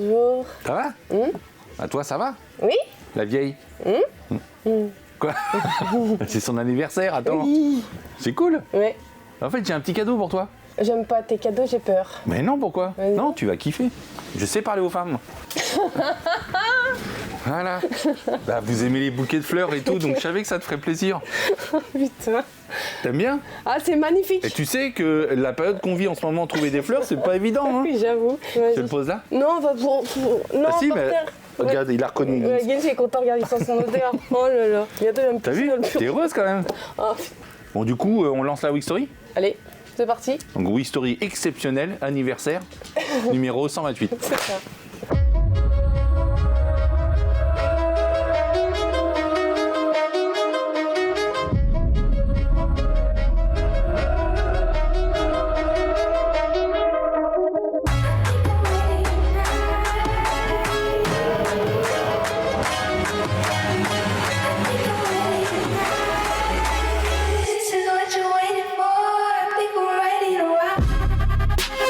Bonjour. Ça va? À toi, ça va? Oui? La vieille? Quoi? C'est son anniversaire, attends. Oui. C'est cool. Ouais. En fait, j'ai un petit cadeau pour toi. J'aime pas tes cadeaux, j'ai peur. Mais non, pourquoi? Vas-y. Non, tu vas kiffer. Je sais parler aux femmes. Voilà. Bah, vous aimez les bouquets de fleurs et tout, donc je savais que ça te ferait plaisir. Putain. T'aimes bien? Ah, c'est magnifique. Et tu sais que la période qu'on vit en ce moment, trouver des fleurs, c'est pas évident. Hein? Oui, j'avoue. Je le pose là? Non, on va pour... Non, Ah si, par mais terre. regarde, il a reconnu. Ouais, Genji est content, regarde, il sent son odeur. Oh là là. Bientôt, il va me T'as pousser vu? dans le bureau. T'es heureuse quand même. Oh, Bon, du coup, on lance la Week Story. allez, c'est parti. Donc, Week Story exceptionnel, anniversaire, numéro 128. C'est ça. This is what you're waiting for. I think we're ready to rock.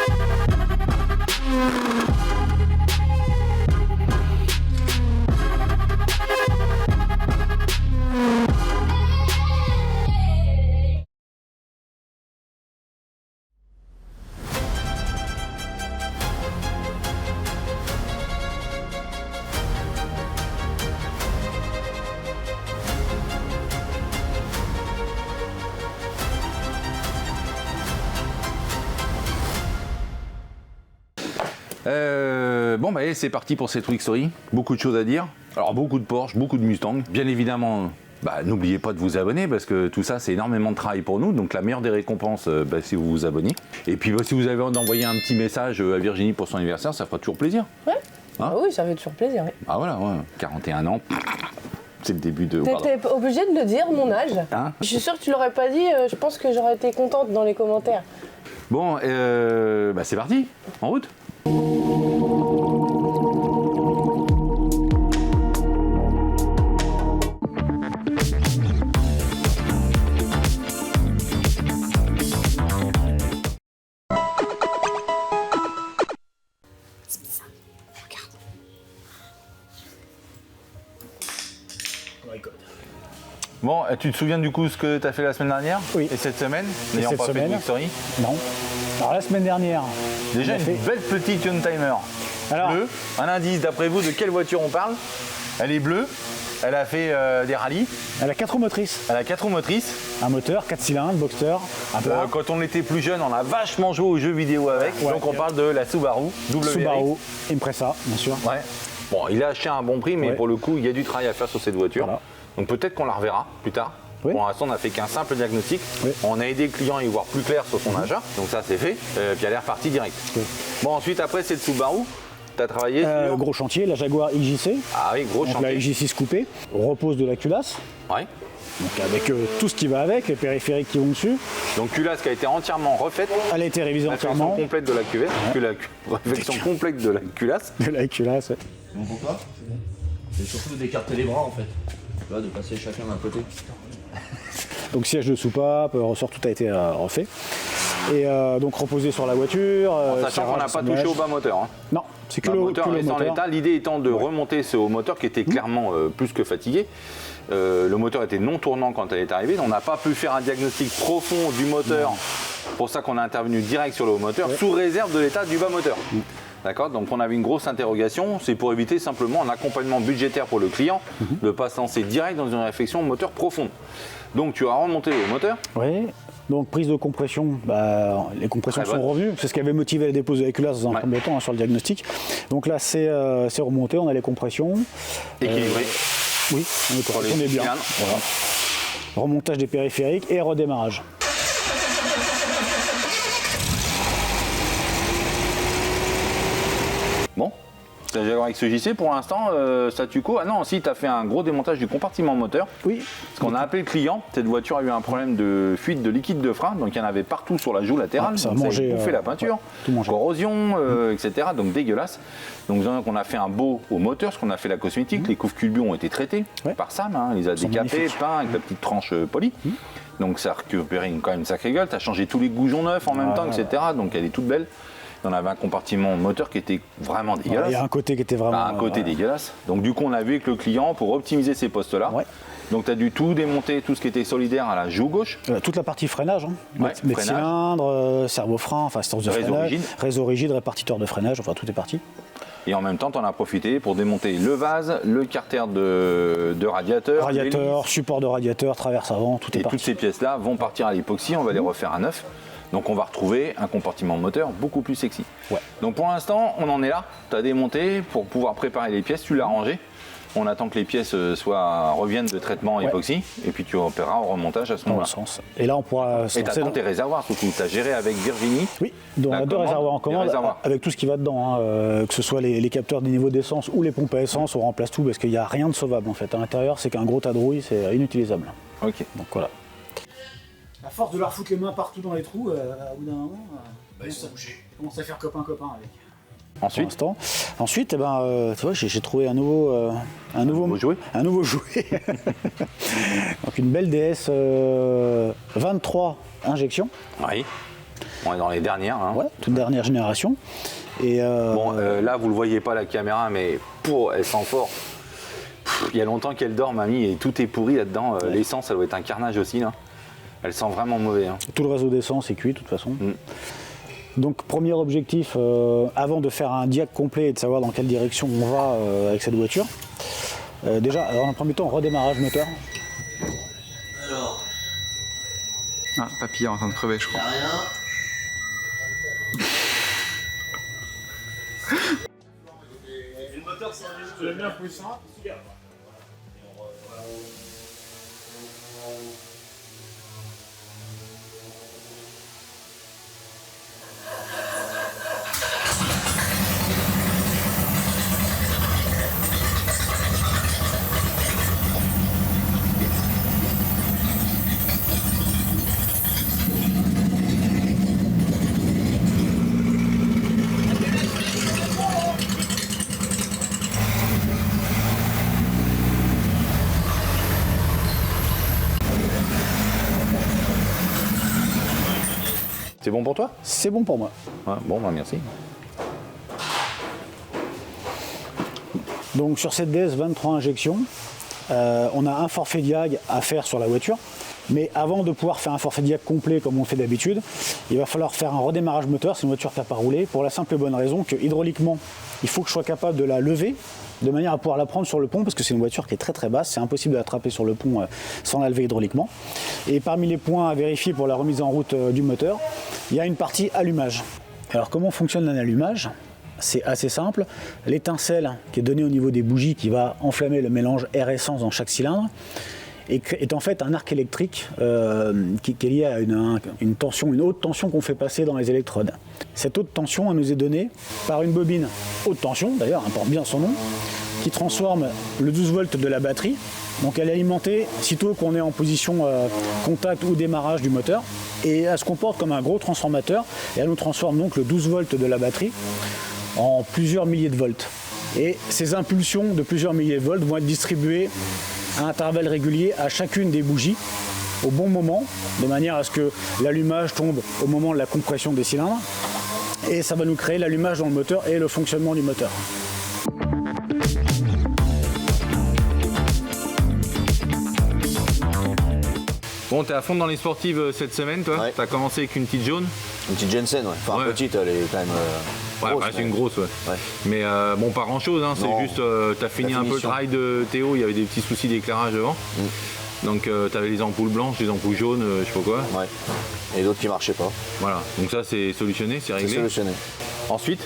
Bon, bah, c'est parti pour cette Week Story. Beaucoup de choses à dire. Alors, beaucoup de Porsche, beaucoup de Mustang. Bien évidemment, bah, n'oubliez pas de vous abonner parce que tout ça, c'est énormément de travail pour nous. Donc, la meilleure des récompenses, bah, c'est vous vous abonnez. Et puis, bah, si vous avez envie d'envoyer un petit message à Virginie pour son anniversaire, ça fera toujours plaisir. Ouais. Hein? Ah oui, ça fait toujours plaisir. Oui. Ah, voilà, ouais. 41 ans. C'est le début de. Pardon. T'étais obligé de le dire, mon âge. Hein? Je suis sûre que tu l'aurais pas dit, je pense que j'aurais été contente dans les commentaires. Bon, bah, c'est parti. En route. Bon, tu te souviens du coup ce que tu as fait la semaine dernière? Oui. Et cette semaine? Et N'ayant cette pas fait de semaine Week Story. Non. Alors la semaine dernière, Déjà on a une fait- belle petite Young Timer. Alors- Bleue. Un indice, d'après vous, de quelle voiture on parle? Elle est bleue. Elle a fait des rallyes. elle a 4 roues motrices, Elle a 4 roues motrices. un moteur, 4 cylindres, Boxster, un plat, Quand on était plus jeune, on a vachement joué aux jeux vidéo avec. Ouais. Donc on parle de la Subaru WRX. Subaru, Impreza, bien sûr. Ouais. Bon, il a acheté à un bon prix, mais Ouais. pour le coup, il y a du travail à faire sur cette voiture. Voilà. Donc peut-être qu'on la reverra plus tard. Oui. Pour l'instant, on n'a fait qu'un simple diagnostic. Oui. On a aidé le client à y voir plus clair sur son achat. Donc ça, c'est fait. Puis elle est repartie direct. Oui. Bon, ensuite, après, c'est le Subaru. Tu as travaillé sur... Gros chantier, la Jaguar XJC, Ah oui, gros donc chantier. la XJ6 coupée, repose de la culasse, Ouais. donc avec tout ce qui va avec, les périphériques qui vont dessus. Donc culasse qui a été entièrement refaite. Elle a été révisée Réfection entièrement complète de la cuvette. Réfection complète de la culasse. de la culasse. ouais. Bon pour toi? C'est surtout d'écarter les bras en fait. Tu vois, de passer chacun d'un côté. Donc siège de soupape, ressort, tout a été refait. Et donc reposé sur la voiture. Sachant qu'on n'a pas assemblage. touché au bas moteur. Hein. Non, c'est que Le le moteur que le reste en moteur. l'état. L'idée étant de remonter ce haut moteur qui était clairement plus que fatigué. Le moteur était non tournant quand elle est arrivée. On n'a pas pu faire un diagnostic profond du moteur. Pour ça qu'on a intervenu direct sur le haut moteur, sous réserve de l'état du bas moteur. D'accord. Donc on avait une grosse interrogation. C'est pour éviter simplement un accompagnement budgétaire pour le client, de ne pas se lancer direct dans une réflexion moteur profonde. Donc tu as remonté le haut moteur. Oui. Donc prise de compression, les compressions Très sont bonne. revenues, c'est ce qui avait motivé la dépose de la culasse dans un Ouais. premier temps sur le diagnostic. Donc là c'est remonté, on a les compressions. Équilibré. Oui, on est Pour correct, les on est bien. cylindres. Voilà. Remontage des périphériques et redémarrage. Bon, la Jaguar XJC pour l'instant, statu quo. Ah non, si, tu as fait un gros démontage du compartiment moteur. Oui. Parce qu'on a appelé le client, cette voiture a eu un problème de fuite de liquide de frein, donc il y en avait partout sur la joue latérale. Ah, ça a donc mangé, bouffé la peinture, ouais, tout mangé. corrosion, etc. Donc dégueulasse. Donc on a fait un beau au moteur, parce qu'on a fait la cosmétique. Les couves Culbio ont été traités Ouais. par Sam, hein, il les a Ils sont décapés, magnifiques. peints avec la petite tranche polie. Donc ça a récupéré quand même une sacrée gueule. Tu as changé tous les goujons neufs en même temps, ouais. etc. Donc elle est toute belle. On avait un compartiment moteur qui était vraiment dégueulasse. Il y a un côté qui était vraiment... Un côté dégueulasse. Donc du coup, on a vu avec le client pour optimiser ces postes-là. Ouais. Donc tu as dû tout démonter, tout ce qui était solidaire à la joue gauche. Toute la partie freinage, hein. Ouais, Mettre freinage. cylindre, servo-frein, enfin assistance de Réseau freinage, rigide. réseau rigide, répartiteur de freinage, enfin tout est parti. Et en même temps, tu en as profité pour démonter le vase, le carter de radiateur, Radiateur, support de radiateur, traverse avant, tout est et toutes parti. ces pièces-là vont partir à l'époxy, on va les refaire à neuf. Donc on va retrouver un compartiment moteur beaucoup plus sexy. Ouais. Donc pour l'instant, on en est là. Tu as démonté pour pouvoir préparer les pièces, tu l'as rangé. On attend que les pièces reviennent de traitement époxy et puis tu opéreras au remontage à ce Dans le moment-là. sens. Et là on pourra se Et tu lancer attends tes réservoirs surtout. Tu as géré avec Virginie. Oui, donc on a la deux commande, réservoirs en les commande réservoirs. avec tout ce qui va dedans, hein, que ce soit les capteurs des niveaux d'essence ou les pompes à essence, on remplace tout parce qu'il n'y a rien de sauvable en fait. À l'intérieur, c'est qu'un gros tas de rouille, c'est inutilisable. Ok. Donc voilà. À force de leur foutre les mains partout dans les trous, au bout d'un moment, commence à faire copain-copain avec. Ensuite, Pour l'instant. Ensuite, tu vois, j'ai trouvé un nouveau jouet. Un nouveau jouet. Donc une belle DS 23 injections, Oui. On est dans les dernières. Hein. ouais, toute dernière génération. Et Bon, là, vous le voyez pas à la caméra, mais elle sent fort. Il y a longtemps qu'elle dort, mamie, et tout est pourri là-dedans. L'essence, ça doit être un carnage aussi, là. Elle sent vraiment mauvais. Hein. tout le réseau d'essence est cuit de toute façon. Donc premier objectif, avant de faire un diag complet et de savoir dans quelle direction on va avec cette voiture, déjà, alors, en premier temps, redémarrage moteur. Alors, Ah, papy est en train de crever, je crois. y'a rien. Et le moteur, c'est un C'est bon pour toi? C'est bon pour moi. Ouais, bon, bah merci. Donc sur cette DS 23 injections, on a un forfait diag à faire sur la voiture. Mais avant de pouvoir faire un forfait diag complet comme on fait d'habitude, il va falloir faire un redémarrage moteur. C'est une voiture qui n'a pas roulé pour la simple et bonne raison que hydrauliquement, il faut que je sois capable de la lever de manière à pouvoir la prendre sur le pont parce que c'est une voiture qui est très très basse. C'est impossible de l'attraper sur le pont sans la lever hydrauliquement. Et parmi les points à vérifier pour la remise en route du moteur, il y a une partie allumage. Alors comment fonctionne un allumage ? C'est assez simple. L'étincelle qui est donnée au niveau des bougies qui va enflammer le mélange air-essence dans chaque cylindre est en fait un arc électrique qui est lié à une tension, une haute tension qu'on fait passer dans les électrodes. Cette haute tension, elle nous est donnée par une bobine haute tension, d'ailleurs, elle porte bien son nom, qui transforme le 12 volts de la batterie. Donc elle est alimentée sitôt qu'on est en position contact ou démarrage du moteur. Et elle se comporte comme un gros transformateur et elle nous transforme donc le 12 volts de la batterie en plusieurs milliers de volts. Et ces impulsions de plusieurs milliers de volts vont être distribuées à intervalles réguliers à chacune des bougies au bon moment, de manière à ce que l'allumage tombe au moment de la compression des cylindres. Et ça va nous créer l'allumage dans le moteur et le fonctionnement du moteur. Bon, t'es à fond dans les sportives cette semaine, toi. Ouais. T'as commencé avec une petite jaune. Une petite Jensen, ouais. Enfin, Ouais. petite, elle est quand même. Ouais, grosse, bah, c'est mais- une grosse, ouais. Ouais. Mais bon, pas grand chose, hein. C'est Non. juste, t'as fini La un peu le finition. travail de Théo, il y avait des petits soucis d'éclairage devant. Donc t'avais les ampoules blanches, les ampoules jaunes, je sais pas quoi. Ouais. Et d'autres qui marchaient pas. Voilà, donc ça c'est solutionné, c'est C'est réglé. solutionné. Ensuite,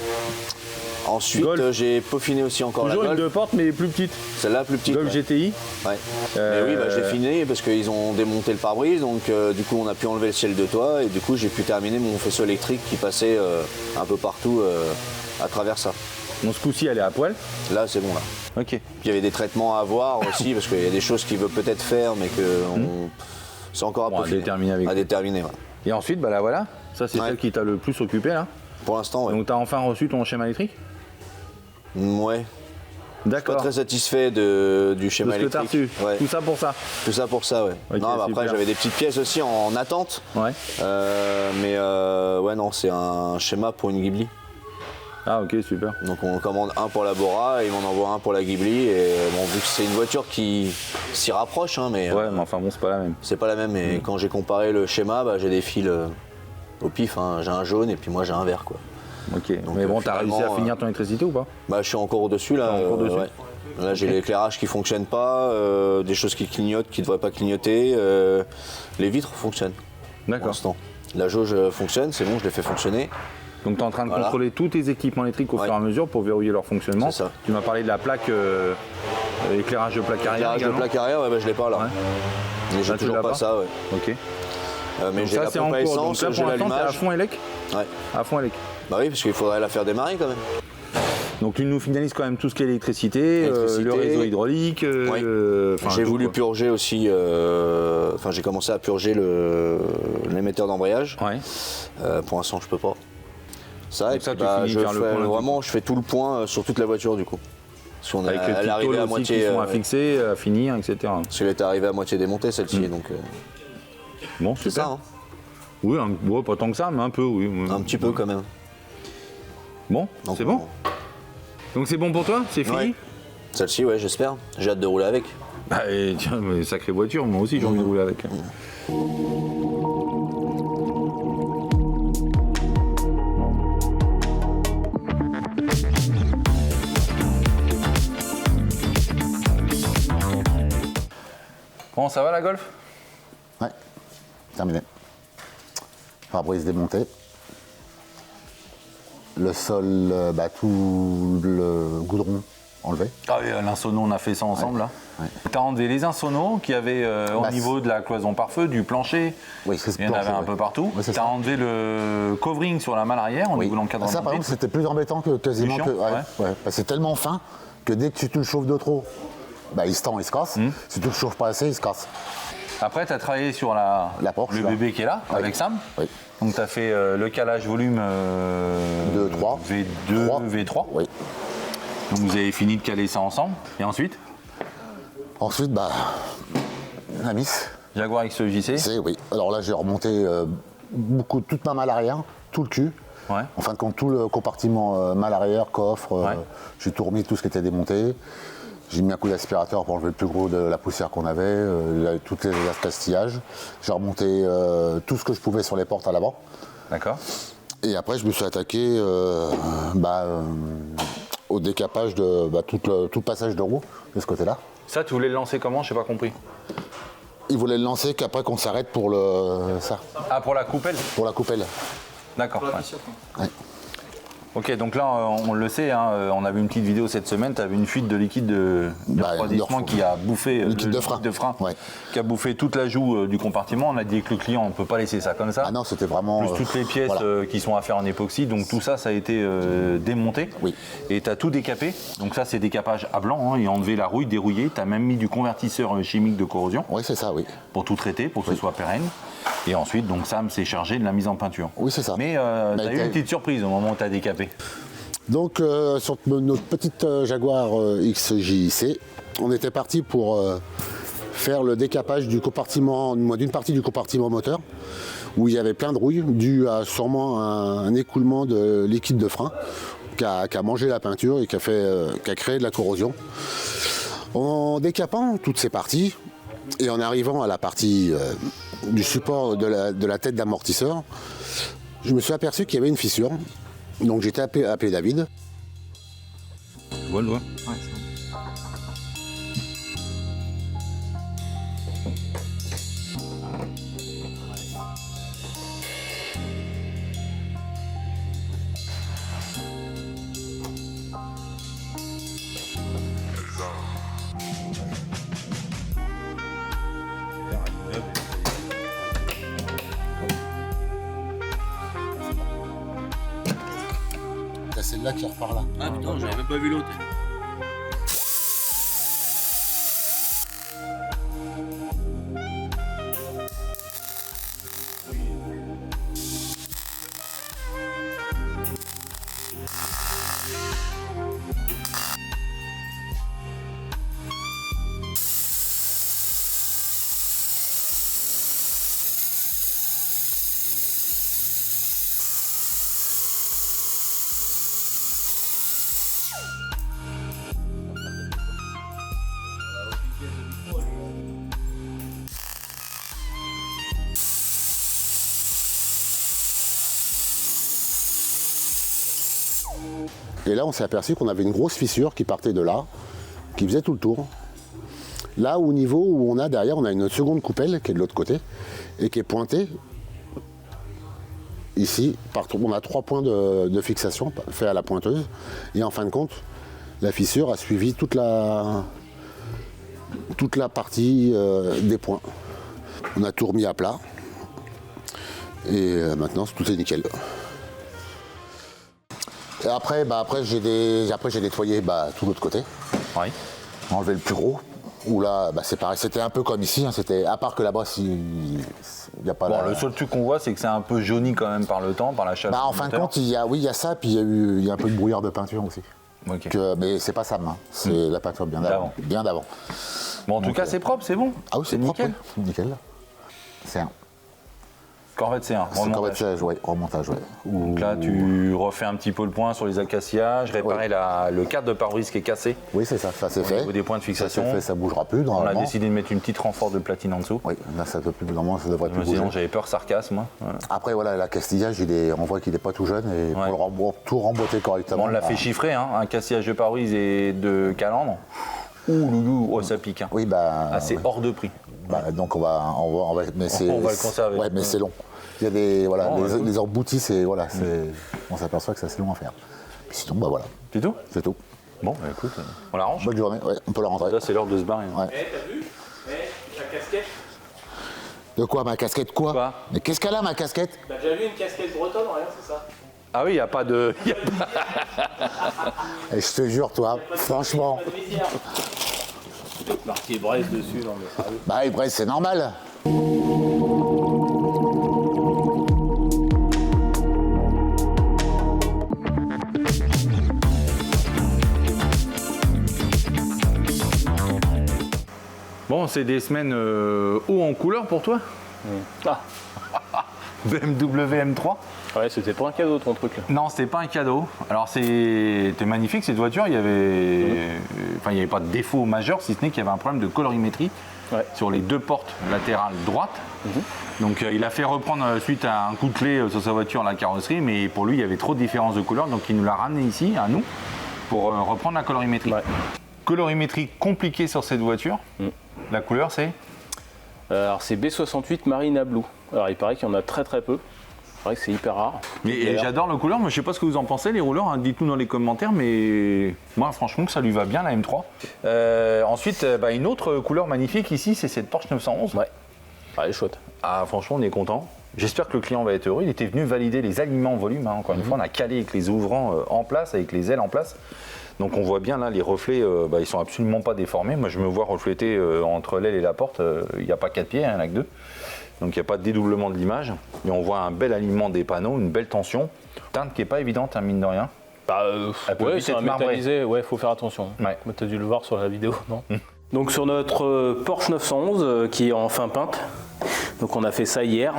Ensuite, Golf. j'ai peaufiné aussi encore toujours la une Golf. deux portes mais plus petite. Celle-là, plus petite. Golf ouais. GTI. Ouais. Euh, Mais oui, bah, j'ai fini parce qu'ils ont démonté le pare-brise, donc du coup on a pu enlever le ciel de toit et du coup j'ai pu terminer mon faisceau électrique qui passait un peu partout à travers ça. Bon, ce coup-ci elle est à poil. Là c'est bon là. Ok. Puis il y avait des traitements à avoir aussi parce qu'il y a des choses qu'il veut peut-être faire mais que c'est encore Bon, à à peaufiner. déterminer avec À lui. déterminer, ouais. Et ensuite, bah là voilà, ça c'est Ouais. celle qui t'a le plus occupé là. Pour l'instant, ouais. Donc t'as enfin reçu ton schéma électrique. Ouais. Pas D'accord. très satisfait du De schéma ce que t'as électrique. reçu. Ouais. Tout ça pour ça. Tout ça pour ça, ouais. Ok, non, mais après super. j'avais des petites pièces aussi en attente. Ouais. Mais ouais, non, c'est un schéma pour une Ghibli. Ah ok, super. Donc on commande un pour la Bora et ils m'en envoient un pour la Ghibli. Et bon, vu que c'est une voiture qui s'y rapproche, hein, mais Ouais, mais enfin bon, c'est pas la même. c'est pas la même. Et quand j'ai comparé le schéma, bah, j'ai des fils au pif. Hein. J'ai un jaune et puis moi j'ai un vert, quoi. Ok, Donc, mais bon, t'as réussi à finalement, finir ton électricité ou pas? Bah, je suis encore au-dessus là. Encore dessus. Ouais. Là, j'ai l'éclairage qui fonctionne pas, des choses qui clignotent, qui ne devraient pas clignoter. Les vitres fonctionnent pour D'accord. l'instant. La jauge fonctionne, c'est bon, je l'ai fait fonctionner. Donc tu es en train de Voilà. contrôler tous tes équipements électriques au Ouais. fur et à mesure pour verrouiller leur fonctionnement. C'est ça. Tu m'as parlé de la plaque, éclairage de plaque arrière L'éclairage de également. plaque arrière, ouais, bah, je l'ai pas là. Ouais. Mais j'ai Là, tu toujours l'as pas pas ça, ouais. Ok. Mais Donc j'ai ça la c'est en pompe à cours. Donc essence, là j'ai pour l'instant t'es à l'allumage. fond élec. Ouais. À fond élec. Bah oui, parce qu'il faudrait la faire démarrer quand même. Donc tu nous finalises quand même tout ce qui est électricité, Électricité. le réseau hydraulique. Oui. enfin, J'ai tout, voulu quoi. purger aussi, enfin j'ai commencé à purger l'émetteur d'embrayage. Ouais. Pour l'instant, je peux pas. Ça, Donc et ça, puis, tu finis je de faire le fais point là-dessus, vraiment, je fais tout le point sur toute la voiture du coup. Parce qu'on Avec les elle est petites arrivée tôles à aussi moitié, qui sont à fixer, à finir, etc. parce qu'elle était arrivée à moitié démontée celle-ci, donc Bon, c'est super. ça, hein. Oui, ouais, pas tant que ça, mais un peu, oui. Un petit peu quand même. Bon, Donc, c'est bon. Donc c'est bon pour toi? C'est fini? Ouais. Celle-ci, ouais, j'espère. J'ai hâte de rouler avec. Bah, et tiens, mais sacrée voiture, moi aussi j'ai envie de rouler avec. Bon, ça va la Golf? Ouais, terminé. Pare-brise démonté. Le sol, tout le goudron enlevé. Ah oui, l'insono, on a fait ça ensemble là. Ouais. T'as enlevé les insonos qu'il y avait au Bah, niveau de la cloison pare-feu, du plancher. Oui, c'est ce Il y en avait plancher, un ouais. peu partout. Ouais, c'est T'as ça. enlevé le covering sur la malle arrière au Oui. niveau de l'encadrement. Ça, par exemple, c'était plus embêtant que quasiment Plus que. chiant, Ouais. Parce que c'est tellement fin que dès que tu le chauffes de trop, il se tend, il se casse. Si tu le chauffes pas assez, il se casse. Après, tu as travaillé sur La Porsche, le là. bébé qui est là, Oui. avec Sam. Oui. Donc, tu as fait le calage volume De 3. V2, 3. V3. Oui. Donc, vous avez fini de caler ça ensemble. Et ensuite, Ensuite, la mise. Jaguar XJC. C'est, oui. Alors là, j'ai remonté toute ma malle arrière, tout le cul. Ouais. En fin de compte, tout le compartiment malle arrière, coffre, Ouais. j'ai tout remis, tout ce qui était démonté. J'ai mis un coup d'aspirateur pour enlever le plus gros de la poussière qu'on avait, toutes les castillages. J'ai remonté tout ce que je pouvais sur les portes à l'avant. D'accord. Et après, je me suis attaqué au décapage de tout le passage de roue de ce côté-là. Ça, tu voulais le lancer comment? Je n'ai pas compris. Ils voulaient le lancer qu'après qu'on s'arrête pour ça, Ah, pour la coupelle? pour la coupelle. D'accord. Ouais. Ouais. Ok, donc là, on le sait, hein, on a vu une petite vidéo cette semaine, tu as vu une fuite de liquide de refroidissement de- qui a bouffé Liquide le de frein. Ouais. qui a bouffé toute la joue du compartiment. On a dit que le client, on ne peut pas laisser ça comme ça. Ah non, c'était vraiment. Plus toutes les pièces voilà. qui sont à faire en époxy, donc tout ça, ça a été démonté. Oui. Et tu as tout décapé, donc ça c'est décapage à blanc, hein, et enlevé la rouille, dérouillé. Tu as même mis du convertisseur chimique de corrosion Oui, c'est ça, oui. pour tout traiter, pour que ce soit pérenne. Et ensuite, donc Sam s'est chargé de la mise en peinture. Oui, c'est ça. Mais tu as eu t'as- une petite surprise au moment où tu as décapé. Donc, sur notre petite Jaguar XJC, on était parti pour faire le décapage du compartiment, d'une partie du compartiment moteur, où il y avait plein de rouille, dû à sûrement un écoulement de liquide de frein, qui a mangé la peinture et qui a créé de la corrosion. En décapant toutes ces parties, et en arrivant à la partie du support de la tête d'amortisseur, je me suis aperçu qu'il y avait une fissure. Donc j'ai appelé David. Tu vois le doigt? C'est celle-là qui repart là. Ah putain, j'avais même pas vu l'autre. Et là, on s'est aperçu qu'on avait une grosse fissure qui partait de là, qui faisait tout le tour. Là, au niveau où on a derrière, on a une seconde coupelle qui est de l'autre côté et qui est pointée. Ici, on a 3 points de fixation faits à la pointeuse. Et en fin de compte, la fissure a suivi toute la partie des points. On a tout remis à plat. Et maintenant, tout est nickel. Et après, j'ai nettoyé tout l'autre côté. Oui. Enlevé le plus gros. Où là, c'est pareil, c'était un peu comme ici. C'était, à part que là-bas, il n'y a pas. Bon, le seul truc qu'on voit, c'est que c'est un peu jauni quand même par le temps, par la chaleur. En fin de compte, il y a ça, puis il y a un peu de brouillard de peinture aussi. Ok. Mais c'est pas ça, c'est la peinture bien d'avant. Bien d'avant. Bon, en tout cas, c'est propre, c'est bon. Ah oui, c'est propre, nickel. oui. Nickel. C'est un. Corvette C1, remontage, ouais. Donc là, tu refais un petit peu le point sur les acaciages, réparer le cadre de pare-brise qui est cassé. Oui, c'est ça, c'est Au fait. niveau des points de fixation. Ça, c'est fait, ça bougera plus. On a décidé de mettre une petite renfort de platine en dessous. Oui, là, ça devrait plus bouger. Sinon, j'avais peur ça recasse, moi. Voilà. Après, voilà, l'accastillage, on voit qu'il n'est pas tout jeune et pour tout remboîter correctement. Bon, on l'a fait chiffrer, hein, un castillage de pare-brise et de calandre. Ouh, loulou, ça pique. Hein. Oui, c'est hors de prix. Donc on va mais on va le conserver. Ouais, mais c'est long. Il y a les emboutis, on s'aperçoit que c'est assez long à faire. Puis sinon, voilà. C'est tout. C'est tout. Bon, écoute, on la range. Bonne journée, ouais, on peut la rentrer. Là, c'est l'heure de se barrer. Ouais. T'as vu ta casquette? De quoi, ma casquette, quoi? Mais qu'est-ce qu'elle a, ma casquette? T'as déjà vu une casquette bretonne? Rien, c'est ça. Ah oui, il n'y a pas de... Et je te jure, toi, franchement... Marqué Brest dessus, non mais sérieux. Brest, c'est normal. Bon, c'est des semaines haut en couleur pour toi. BMW M3. Ouais, c'était pas un cadeau ton truc là. Non, c'était pas un cadeau. Alors c'était magnifique cette voiture, il y avait pas de défaut majeur, si ce n'est qu'il y avait un problème de colorimétrie sur les 2 portes latérales droites. Donc il a fait reprendre suite à un coup de clé sur sa voiture la carrosserie, mais pour lui il y avait trop de différences de couleur, donc il nous l'a ramené ici à nous pour reprendre la colorimétrie. Colorimétrie compliquée sur cette voiture. La couleur c'est alors c'est B68 Marina Blue. Alors il paraît qu'il y en a très très peu. C'est vrai que c'est hyper rare. Et j'adore la couleur, mais je sais pas ce que vous en pensez les rouleurs, hein. Dites-nous dans les commentaires, mais moi franchement que ça lui va bien la M3. Ensuite, une autre couleur magnifique ici, c'est cette Porsche 911. Ouais, elle est chouette. Ah franchement on est content. J'espère que le client va être heureux. Il était venu valider les alignements en volume, hein. Encore une fois on a calé avec les ouvrants en place, avec les ailes en place. Donc on voit bien là les reflets, ils sont absolument pas déformés. Moi je me vois refléter entre l'aile et la porte, il n'y a pas 4 pieds, il n'y en a que 2. Donc il n'y a pas de dédoublement de l'image. Et on voit un bel alignement des panneaux, une belle tension. Teinte qui n'est pas évidente, hein, mine de rien. C'est un métallisé, faut faire attention. Ouais. Tu as dû le voir sur la vidéo, non? Donc sur notre Porsche 911 qui est en fin peinte, donc on a fait ça hier.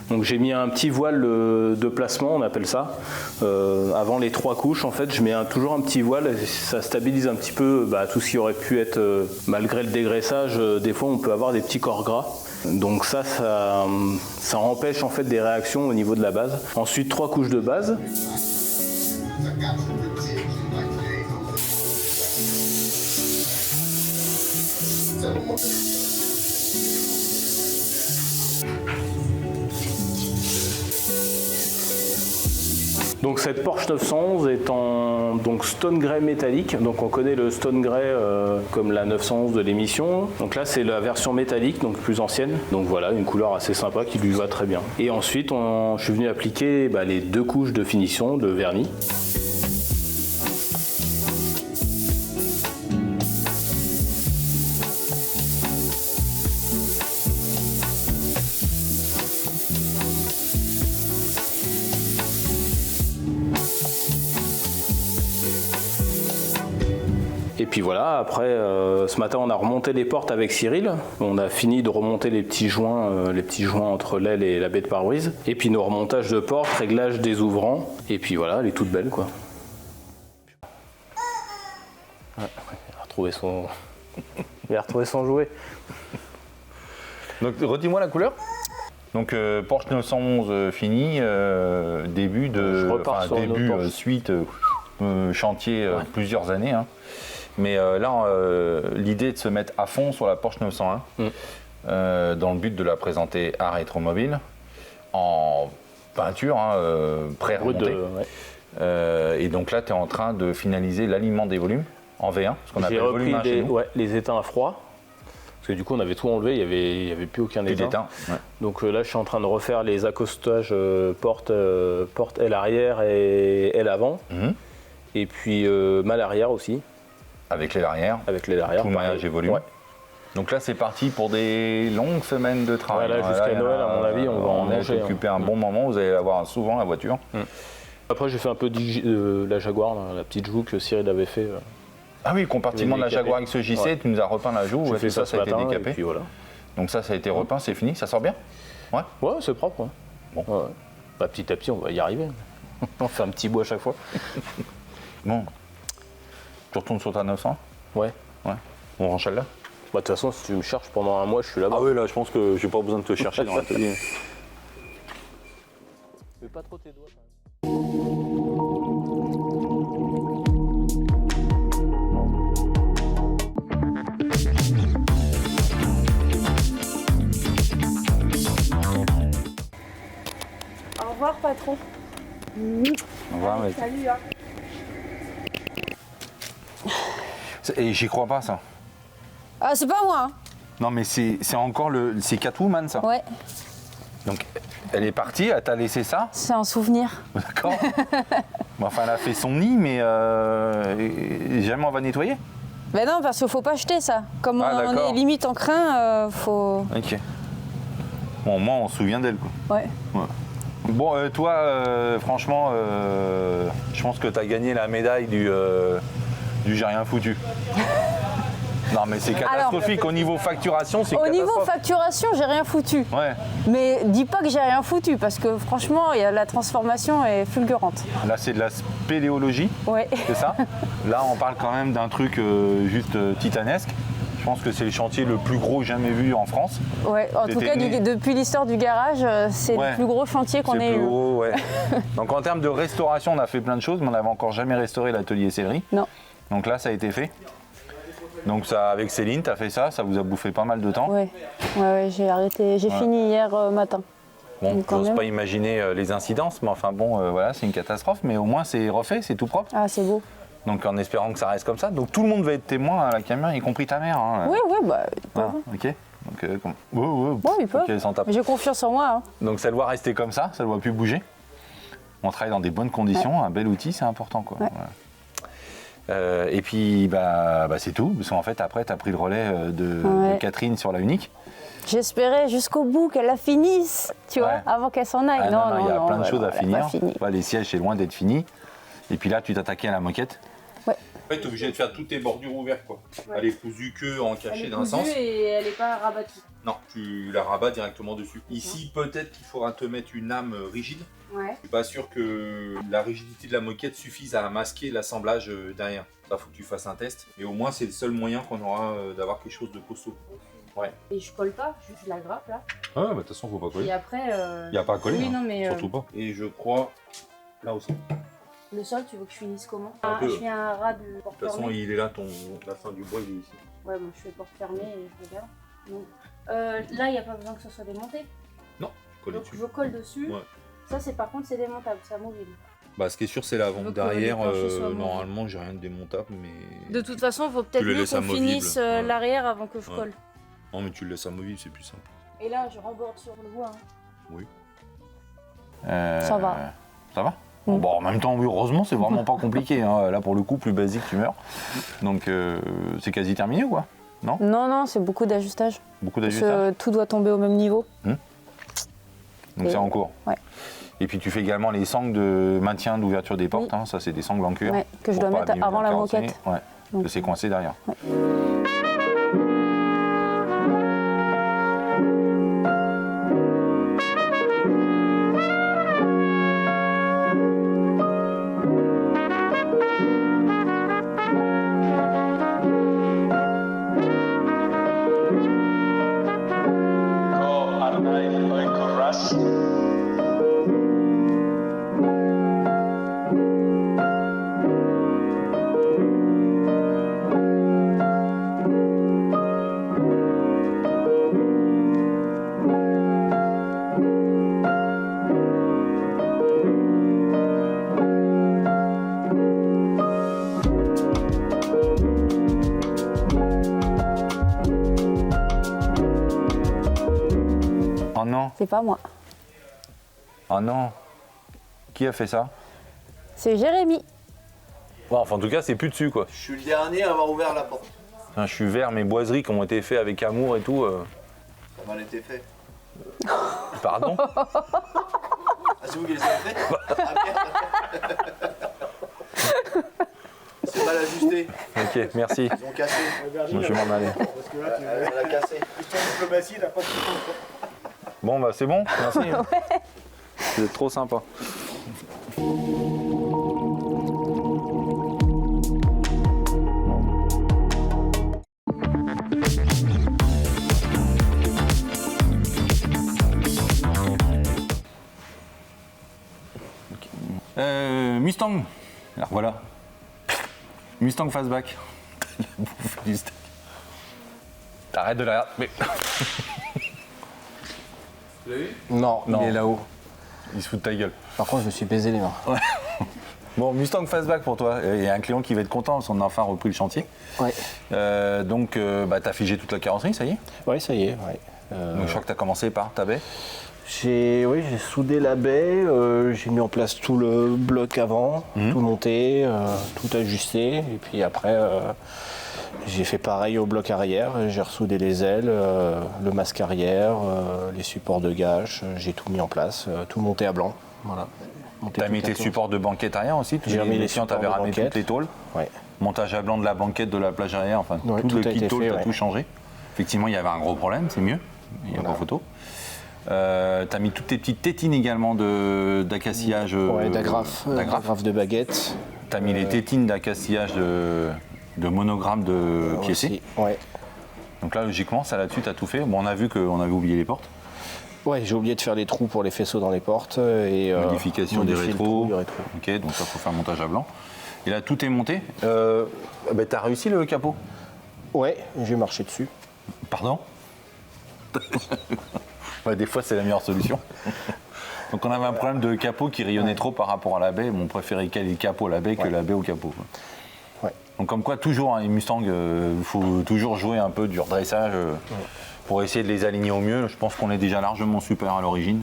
Donc j'ai mis un petit voile de placement, on appelle ça. Avant les 3 couches, en fait, je mets toujours un petit voile. Et ça stabilise un petit peu tout ce qui aurait pu être, malgré le dégraissage, des fois on peut avoir des petits corps gras. Donc ça empêche en fait des réactions au niveau de la base. Ensuite 3 couches de base. Donc cette Porsche 911 est en stone grey métallique. Donc on connaît le stone grey comme la 911 de l'émission. Donc là c'est la version métallique, donc plus ancienne. Donc voilà, une couleur assez sympa qui lui va très bien. Et ensuite je suis venu appliquer les 2 couches de finition de vernis. Et puis voilà, après, ce matin, on a remonté les portes avec Cyril. On a fini de remonter les petits joints entre l'aile et la baie de pare-brise. Et puis nos remontages de portes, réglage des ouvrants. Et puis voilà, elle est toute belle, quoi. Ouais, il a retrouvé son jouet. Donc redis-moi la couleur. Donc Porsche 911 fini, début de... Je repars sur début, une autre Porsche. suite... chantier plusieurs années. Hein. Mais là, l'idée est de se mettre à fond sur la Porsche 901 dans le but de la présenter à Rétromobile en peinture, pré-remontée. Et donc là, tu es en train de finaliser l'aliment des volumes en V1, ce qu'on appelle volume 1 chez nous. Les étains à froid. Parce que du coup, on avait tout enlevé, il n'y avait plus aucun étain. Donc là, je suis en train de refaire les accostages porte aile arrière et aile avant. Et puis malle arrière aussi. Avec l'aile arrière. Tout maillage et volume. Donc là, c'est parti pour des longues semaines de travail. Là, jusqu'à Noël, à mon avis, on va en manger. On occuper un bon moment, vous allez avoir souvent la voiture. Après, j'ai fait un peu de la Jaguar, la petite joue que Cyril avait fait. Ah oui, compartiment de la Jaguar XJC, tu nous as repeint la joue, fait ça a été décapé. Et puis voilà. Donc ça a été repeint, c'est fini, ça sort bien? Ouais, c'est propre. Bon. Bah, petit à petit, on va y arriver. On fait un petit bout à chaque fois. Bon. Tu retournes sur ta 900? Ouais. On renchale là? Bah, de toute façon, si tu me cherches pendant un mois, je suis là-bas. Ah oui, là, je pense que j'ai pas besoin de te chercher dans l'atelier. Fais pas trop tes doigts. Au revoir, patron. Au revoir, mec. Salut. Hein. Et j'y crois pas, ça. Ah, c'est pas moi. Hein. Non, mais c'est encore c'est Catwoman, ça. Ouais. Donc, elle est partie, elle t'a laissé ça. C'est un souvenir. D'accord. Enfin, elle a fait son nid, mais jamais on va nettoyer. Ben non, parce qu'il faut pas jeter ça. Comme on est limite en crin, faut... Ok. Bon, moi, on se souvient d'elle, quoi. Ouais. Bon, toi, franchement, je pense que tu as gagné la médaille du j'ai rien foutu. Non, mais c'est catastrophique. Alors, au niveau facturation, c'est catastrophique. Au niveau facturation, j'ai rien foutu. Ouais. Mais dis pas que j'ai rien foutu, parce que franchement, la transformation est fulgurante. Là, c'est de la spéléologie. Ouais. C'est ça. Là, on parle quand même d'un truc juste titanesque. Je pense que c'est le chantier le plus gros jamais vu en France. Ouais, en tout cas, depuis l'histoire du garage, c'est le plus gros chantier qu'on ait eu. Gros, ouais. Donc en termes de restauration, on a fait plein de choses, mais on n'avait encore jamais restauré l'atelier sellerie. Non. Donc là, ça a été fait. Donc ça, avec Céline, tu as fait ça, ça vous a bouffé pas mal de temps. Ouais, j'ai arrêté, j'ai fini hier matin. Bon, je n'ose pas imaginer les incidences, mais enfin bon, voilà, c'est une catastrophe, mais au moins c'est refait, c'est tout propre. Ah, c'est beau. Donc en espérant que ça reste comme ça. Donc tout le monde va être témoin à la caméra, y compris ta mère. Hein. Oui, bah, ils peuvent. Ok. Donc, bon, ils peuvent. Okay, j'ai confiance en moi. Hein. Donc ça doit rester comme ça doit plus bouger. On travaille dans des bonnes conditions, un bel outil, c'est important, quoi. Ouais. Voilà. Et puis, c'est tout, parce qu'en fait, après, tu as pris le relais de Catherine sur la Unique. J'espérais jusqu'au bout qu'elle la finisse, tu vois, avant qu'elle s'en aille. Non, il y a plein de choses à finir. Les sièges, c'est loin d'être fini. Et puis là, tu t'attaquais à la moquette. Ouais. En fait, tu es obligé de faire toutes tes bordures ouvertes, quoi. Ouais. Elle est cousue que en cachet d'un sens. Et elle n'est pas rabattue. Non, tu la rabats directement dessus. Ici, peut-être qu'il faudra te mettre une âme rigide. Ouais. Je suis pas sûr que la rigidité de la moquette suffise à masquer l'assemblage derrière. Ça, faut que tu fasses un test. Et au moins, c'est le seul moyen qu'on aura d'avoir quelque chose de costaud. Ouais. Et je colle pas, juste la grappe là. Ah, de toute façon, faut pas coller. Et après. Il n'y a pas à coller. Oui, non, mais. Surtout pas. Et je crois là aussi. Le sol, tu veux que je finisse comment? Je fais un ras de porte fermée. De toute façon, il est là, la fin du bois, il est ici. Ouais, moi je fais porte fermée et je regarde. Donc, là, il n'y a pas besoin que ça soit démonté. Non, coller donc dessus. je colle dessus. Ouais. Ça, c'est par contre, c'est démontable, c'est amovible. Bah, ce qui est sûr, c'est l'avant. Derrière, normalement, j'ai rien de démontable, mais. De toute façon, il faut peut-être mieux qu'on finisse l'arrière avant que je colle. Non, mais tu le laisses amovible, c'est plus simple. Et là, je remborde sur le bois. Hein. Oui. Ça va. Ça va? Bon, en même temps, oui, heureusement, c'est vraiment pas compliqué. Hein. Là, pour le coup, plus basique, tu meurs. Donc, c'est quasi terminé, quoi? Non? Non, c'est beaucoup d'ajustage. Beaucoup d'ajustage? Tout doit tomber au même niveau. Donc, c'est en cours? Ouais. Et puis, tu fais également les sangles de maintien d'ouverture des portes. Hein. Ça, c'est des sangles en cuir. Ouais, que je dois mettre avant la moquette. Ouais, donc c'est coincé derrière. Ouais. C'est pas moi. Ah non. Qui a fait ça? C'est Jérémy. Bon, enfin, en tout cas, c'est plus dessus, quoi. Je suis le dernier à avoir ouvert la porte. Putain, je suis vert, mes boiseries qui ont été faites avec amour et tout. Ça a mal été fait. Pardon? Ah, c'est vous qui les avez fait? Ah, merde. C'est mal ajusté. Ok, merci. Ils ont cassé. Moi, je vais m'en aller. Parce que là, elle a cassé. Diplomatie, t'as pas de Bon, bah, c'est bon, merci. Vous êtes trop sympa. Mustang. Alors voilà. Mustang Fastback. La bouffe du steak. T'arrêtes de la... Mais... Non, Non. il est là-haut. Il se fout de ta gueule. Par contre, je me suis baisé les mains. Bon, Mustang Fastback pour toi. Il y a un client qui va être content parce qu'on a enfin repris le chantier. Ouais. Donc, t'as figé toute la carrosserie, ça y est? Ouais, ça y est. Ouais. Donc, je crois que t'as commencé par ta baie. J'ai soudé la baie, j'ai mis en place tout le bloc avant, tout monté, tout ajusté. Et puis après, j'ai fait pareil au bloc arrière. J'ai ressoudé les ailes, le masque arrière, les supports de gâche. J'ai tout mis en place, tout monté à blanc. Voilà. T'as mis tes supports de banquette arrière aussi? J'ai remis les clients, supports t'avais de ramené banquette. toutes les tôles. Ouais. Montage à blanc de la banquette de la plage arrière, enfin Ouais, tout tout le a kit été tôle, fait, t'as ouais. tout changé. Effectivement, il y avait un gros problème, c'est mieux. Il n'y a pas photo. T'as mis toutes tes petites tétines également d'acassillage. Ouais, d'agrafe de baguette. T'as mis les tétines d'acassillage de monogramme de piécé. Aussi, ouais. Donc là, logiquement, ça là-dessus, t'as tout fait. Bon, on a vu qu'on avait oublié les portes. Ouais, j'ai oublié de faire les trous pour les faisceaux dans les portes. Et, Modification des modifier le rétros. trou du rétro. Ok, donc ça, faut faire un montage à blanc. Et là, tout est monté. T'as réussi le capot? Ouais, j'ai marché dessus. Pardon? Ouais, des fois, c'est la meilleure solution. Donc, on avait un problème de capot qui rayonnait trop par rapport à la baie. Mon préféré caler le capot à la baie que la baie au capot. Quoi. Ouais. Donc, comme quoi, toujours, les Mustang, il faut toujours jouer un peu du redressage pour essayer de les aligner au mieux. Je pense qu'on est déjà largement super à l'origine.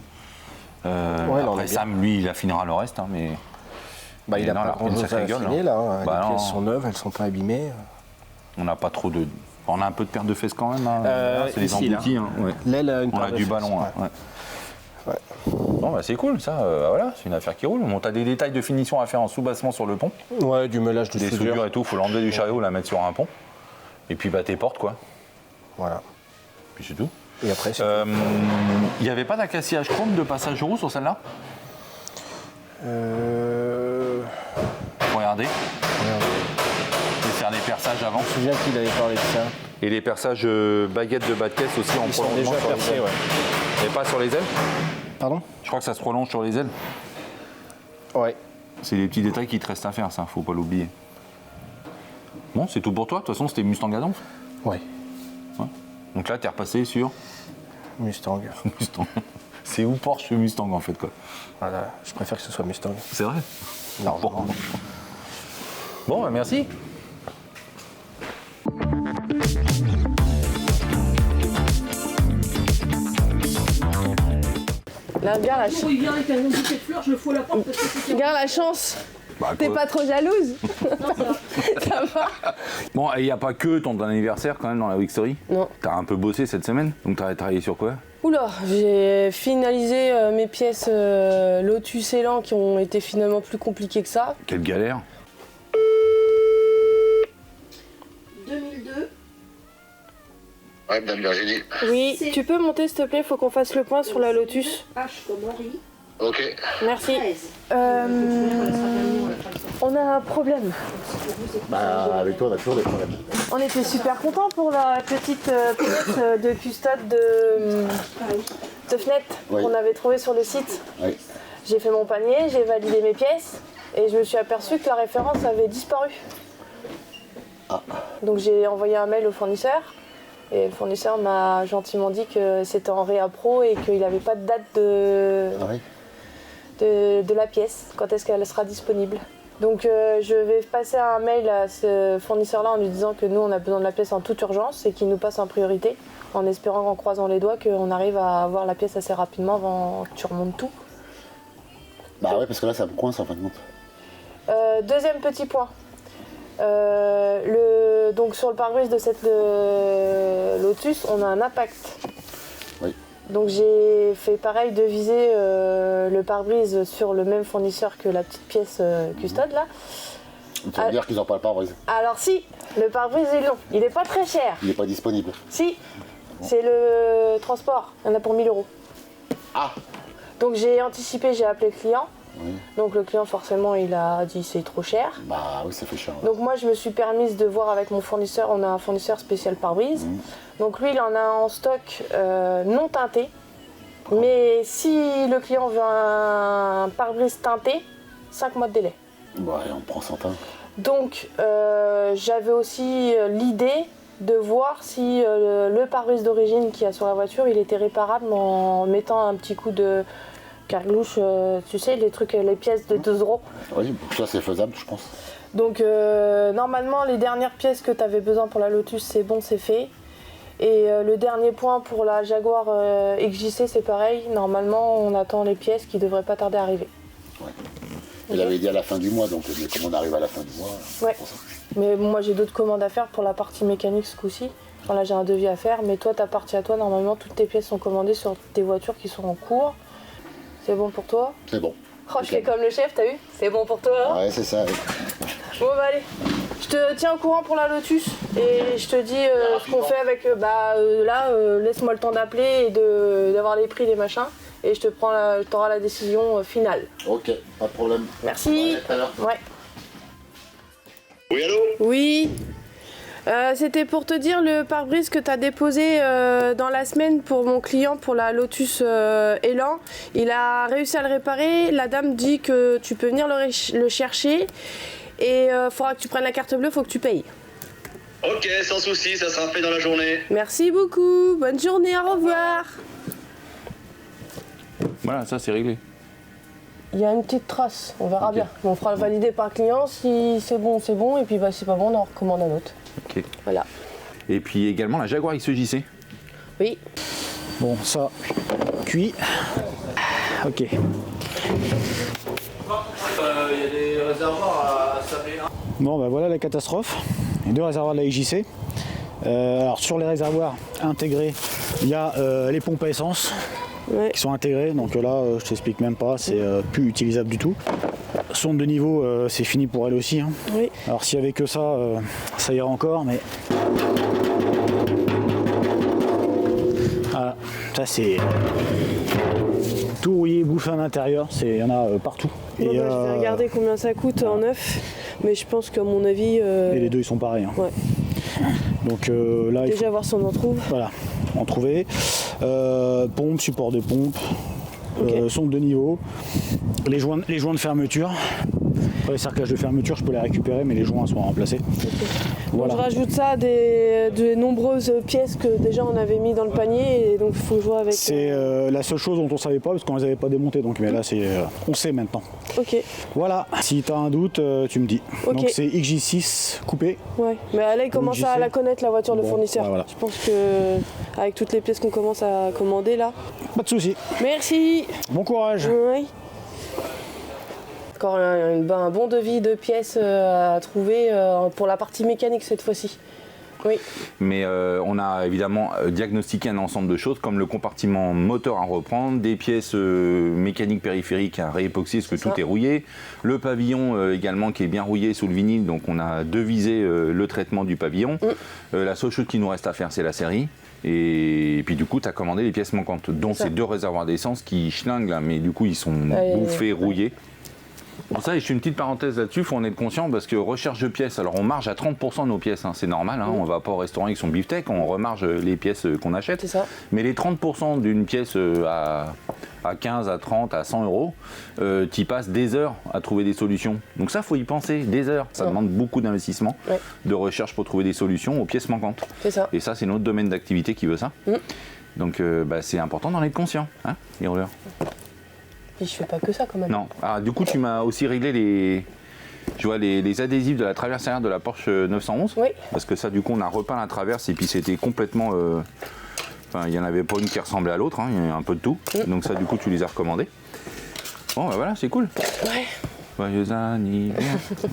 Après, Sam, lui, il affinera le reste. Hein, mais il n'a pas grand-chose à affiner, là. Hein. Bah, les pièces sont neuves, elles ne sont pas abîmées. On n'a pas trop de... On a un peu de perte de fesses quand même. Hein. C'est les ici, emboutis. Hein. Ouais. L'aile a une On paire a de du fesses, ballon. ouais. Ouais. Bon, bah, c'est cool, ça. Voilà, c'est une affaire qui roule. Bon, t'as des détails de finition à faire en sous-bassement sur le pont. Ouais, du meulage de des soudures et tout. Faut l'enlever du chariot, la mettre sur un pont. Et puis, tes portes, quoi. Voilà. Puis c'est tout. Et après, il n'y avait pas d'acassillage chrome de passage roux sur celle-là? Regardez. Et faire les perçages avant. Je me souviens qu'il avait parlé de ça. Et les perçages baguettes de bas de caisse aussi en Ils sont prolongement déjà sur les percés, ailes. ouais. Et pas sur les ailes? Pardon? Je crois que ça se prolonge sur les ailes. Ouais. C'est des petits détails qui te restent à faire, ça, faut pas l'oublier. Bon, c'est tout pour toi. De toute façon, c'était Mustang à donf. Ouais. Donc là, t'es repassé sur Mustang. Mustang. C'est où Porsche Mustang en fait, quoi. Voilà, je préfère que ce soit Mustang. C'est vrai? Largement. Bon, bah, merci. Là, bien la chance. Il vient avec un bouquet de fleurs, je le fous à la porte parce que c'est Bien la chance. Bah, T'es quoi. pas trop jalouse? Ça va? Bon, et il n'y a pas que ton anniversaire quand même dans la Wixtory. Non. T'as un peu bossé cette semaine, donc t'as travaillé sur quoi? Oula, j'ai finalisé mes pièces Lotus Elan qui ont été finalement plus compliquées que ça. Quelle galère. 2002. Ouais, Madame Virginie. Oui, tu peux monter s'il te plaît, faut qu'on fasse le point sur la Lotus. H comme Henri. Ok. Merci. 13. On a un problème. Bah, avec toi, on a toujours des problèmes. On était super contents pour la petite pièce de custode de fenêtre Oui. qu'on avait trouvée sur le site. Oui. J'ai fait mon panier, j'ai validé mes pièces et je me suis aperçue que la référence avait disparu. Donc j'ai envoyé un mail au fournisseur et le fournisseur m'a gentiment dit que c'était en réappro et qu'il n'avait pas de date Ah oui. de la pièce, quand est-ce qu'elle sera disponible. Donc je vais passer un mail à ce fournisseur-là en lui disant que nous on a besoin de la pièce en toute urgence et qu'il nous passe en priorité, en espérant en croisant les doigts qu'on arrive à avoir la pièce assez rapidement avant que tu remontes tout. Bah ouais, parce que là ça me coince en fin de compte. Deuxième petit point. Donc sur le pare-brise de cette Lotus, on a un impact. Oui. Donc j'ai fait pareil de viser le pare-brise sur le même fournisseur que la petite pièce custode là. Tu veux dire qu'ils n'ont pas le pare-brise? Alors si, le pare-brise est long, il n'est pas très cher. Il n'est pas disponible. Si, c'est le transport, il y en a pour 1000 €. Ah. Donc j'ai anticipé, j'ai appelé le client. Oui. Donc le client forcément il a dit c'est trop cher. Bah oui, ça fait cher. Ouais. Donc moi je me suis permise de voir avec mon fournisseur, on a un fournisseur spécial pare-brise. Donc lui il en a en stock non teinté. Mais si le client veut un pare-brise teinté, 5 mois de délai. Bah on prend sans teint. Donc j'avais aussi l'idée de voir si le pare-brise d'origine qu'il y a sur la voiture, il était réparable en mettant un petit coup de carglouche, tu sais, les trucs, les pièces de 2 €. Oui, ça c'est faisable, je pense. Donc normalement, les dernières pièces que tu avais besoin pour la Lotus, c'est bon, c'est fait. Et le dernier point pour la Jaguar XJC, c'est pareil. Normalement, on attend les pièces qui ne devraient pas tarder à arriver. Ouais. Il avait dit à la fin du mois, donc les commandes arrivent à la fin du mois. Ouais. Mais bon, moi, j'ai d'autres commandes à faire pour la partie mécanique ce coup-ci. Enfin, là, j'ai un devis à faire. Mais toi, ta partie à toi, normalement, toutes tes pièces sont commandées sur tes voitures qui sont en cours. C'est bon pour toi? C'est bon. Oh, je fais comme le chef, t'as vu? C'est bon pour toi, hein? Ouais, c'est ça. Oui. Bon, bah allez. Je te tiens au courant pour la Lotus et je te dis ce qu'on fait avec. Laisse-moi le temps d'appeler et d'avoir les prix, les machins. Et je t'aurai la décision finale. Ok, pas de problème. Merci. Ouais, à tout à l'heure. Ouais. Oui, allô? Oui. C'était pour te dire le pare-brise que tu as déposé dans la semaine pour mon client pour la Lotus Elan. Il a réussi à le réparer. La dame dit que tu peux venir le chercher et il faudra que tu prennes la carte bleue, il faut que tu payes. Ok, sans souci, ça sera fait dans la journée. Merci beaucoup. Bonne journée, au revoir. Voilà, ça c'est réglé. Il y a une petite trace, on verra bien. On fera le valider par le client. Si c'est bon, c'est bon. Et puis si c'est pas bon, on en recommande un autre. Ok. Voilà. Et puis également la Jaguar XJC. Oui. Bon, ça, cuit. Ok. Il y a des réservoirs à saper là. Bon, bah voilà la catastrophe. Les 2 réservoirs de la XJC. Alors sur les réservoirs intégrés, il y a les pompes à essence qui sont intégrées. Donc là, je t'explique même pas, c'est plus utilisable du tout. Sonde de niveau, c'est fini pour elle aussi. Hein. Oui. Alors s'il n'y avait que ça, ça irait encore, mais voilà, ça c'est tout rouillé, bouffé à l'intérieur. Il y en a partout. Je vais regarder combien ça coûte en neuf, mais je pense qu'à mon avis. Et les deux ils sont pareils. Hein. Ouais. Donc là, il déjà voir si on en trouve. Voilà, en trouver. Pompe, support de pompe, sonde de niveau, les joints de fermeture. Après, les cerclages de fermeture, je peux les récupérer, mais les joints sont remplacés. Okay. Voilà. Bon, je rajoute ça des nombreuses pièces que déjà on avait mis dans le panier, et donc il faut que je vois avec. C'est la seule chose dont on ne savait pas, parce qu'on ne les avait pas démontées. Donc, mais là, on sait maintenant. Ok. Voilà, si tu as un doute, tu me dis. Okay. Donc c'est XJ6 coupé. Ouais, mais là il commence à la connaître, la voiture de fournisseur. Voilà. Je pense que avec toutes les pièces qu'on commence à commander là. Pas de souci. Merci. Bon courage. Oui. Encore un bon devis de pièces à trouver pour la partie mécanique cette fois-ci. Oui. Mais on a évidemment diagnostiqué un ensemble de choses comme le compartiment moteur à reprendre, des pièces mécaniques périphériques à réépoxyer parce que tout est rouillé, le pavillon également qui est bien rouillé sous le vinyle, donc on a devisé le traitement du pavillon. La seule chose qui nous reste à faire, c'est la série. Et puis du coup, tu as commandé les pièces manquantes, dont ces 2 réservoirs d'essence qui schlinguent là, mais du coup ils sont bouffés, rouillés. Pour ça, je fais une petite parenthèse là-dessus, il faut en être conscient parce que recherche de pièces, alors on marge à 30% de nos pièces, hein, c'est normal, hein, on va pas au restaurant avec son beefsteak, on remarge les pièces qu'on achète. Mais les 30% d'une pièce à 15, à 30, à 100 euros, tu passes des heures à trouver des solutions. Donc ça, il faut y penser, des heures. Ça demande beaucoup d'investissement, de recherche pour trouver des solutions aux pièces manquantes. Et ça, c'est notre domaine d'activité qui veut ça. Donc c'est important d'en être conscient, hein, les rouleurs. Et je fais pas que ça quand même. Non. Ah, du coup, tu m'as aussi réglé Je vois les adhésifs de la traverse arrière de la Porsche 911. Oui. Parce que ça, du coup, on a repeint la traverse et puis c'était complètement... Enfin, il n'y en avait pas une qui ressemblait à l'autre, hein, il y a un peu de tout. Donc ça, du coup, tu les as recommandés. Bon, bah voilà, c'est cool. Ouais. Joyeux anniversaire.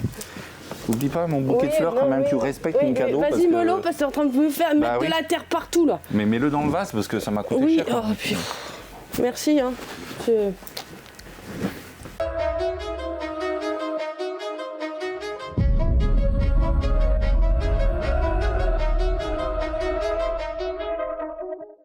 N'oublie pas mon bouquet de fleurs quand même, tu respectes mon cadeau. Vas-y, Molo, parce que t'es en train de me faire mettre de la terre partout là. Mais mets-le dans le vase parce que ça m'a coûté cher. Oui, oh, puis... Merci. Hein.